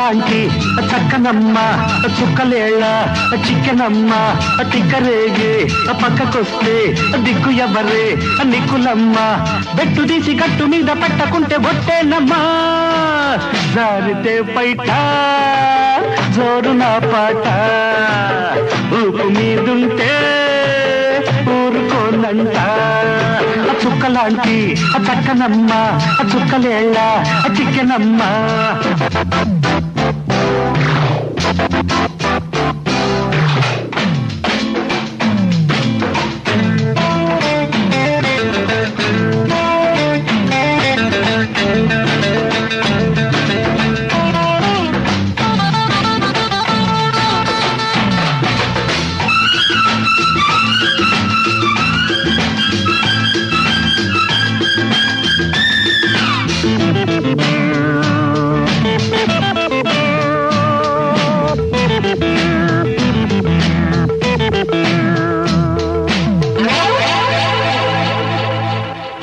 చుక్కలాంటి చక్కనమ్మ చుక్కలేళ్ళ చిక్కనమ్మ టిక్కరేగి పక్కకొస్తే దిక్కు ఎవరే నిక్కులమ్మ బెట్టు తీసి గట్టు మీద పట్టకుంటే బొట్టేనమ్మా జారితే పైట జోరు నా పాట ఊపు మీదుంటే ఊరుకోనంట చుక్కలాంటి చక్కనమ్మ చుక్కలేళ్ళ చిక్కనమ్మ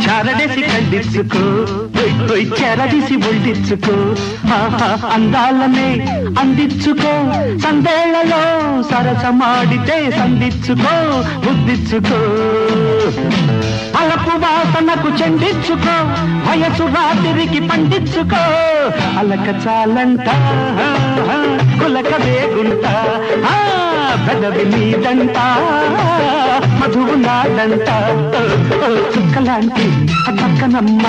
చారడేసి కళ్ళిచ్చుకో చెరదీసి ఒళ్ళిచ్చుకో అందాలనే అందించుకో సందేళ్లలో సరసమాడితే సంధించుకో బుద్ధిచ్చుకో అలపు వాసనకు చెందించుకో వయసు రాత్రికి పండించుకో అలక చాలంట కులక వేగుంట పెదవి నీదంట మధువు నాదంట చుక్కలాంటి పక్కనమ్మ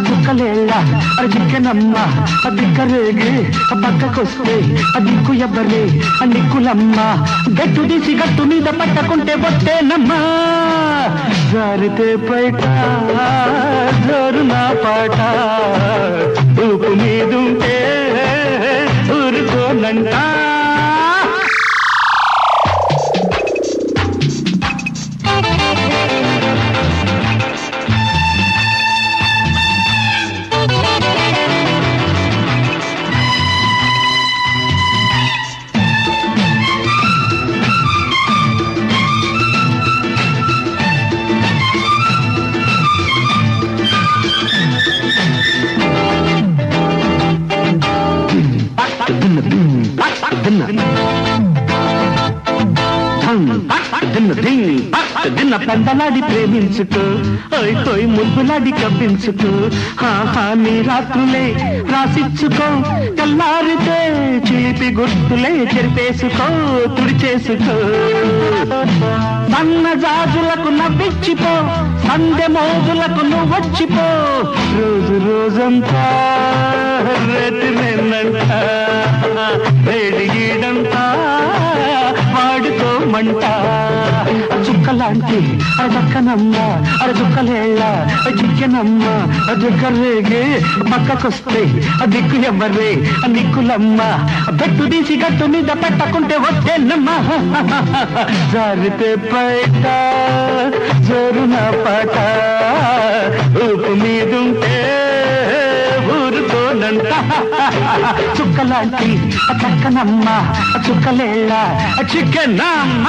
చుక్కలేళ్ళ చిక్కనమ్మ దిక్కరేగి పక్కకొస్తే దిక్కు ఎవ్వరే నిక్కులమ్మ గట్టు తీసి గట్టు మీద పట్టకుంటే బొట్టేనమ్మా జారితే పైట జోరు నా పాట ఊపు మీదుంటే ఊరుకోనంట దిన్న పెందలాడి ప్రేమించుకో ఓయ్ ముద్దులాడి కవ్వించుకో నీ రాత్రులే రాసిచ్చుకో తెల్లారితే చిలిపి గుర్తులే చెరిపేసుకో తుడిచేసుకో సన్న జాజులకు నవ్విచ్చిపో సందె మోజులకు నువ్వొచ్చిపో రోజు రోజంతా రేతినంట వేడిగీడంతా వాడుకోమంట చుక్కలాంటి చక్కనమ్మ చుక్కలేళ్ళ చిక్కనమ్మ దిక్కరేగి పక్కకొస్తే దిక్కు ఎవ్వరే నిక్కులమ్మ బెట్టు తీసి గట్టు మీద పెట్టకుంటే వచ్చేనమ్మ జారితే పైట జోరు నా పాట ఊపు మీదుంటే ఊరుకోనంట చుక్కలాంటి చక్కనమ్మ చుక్కలేళ్ళ చిక్కనమ్మ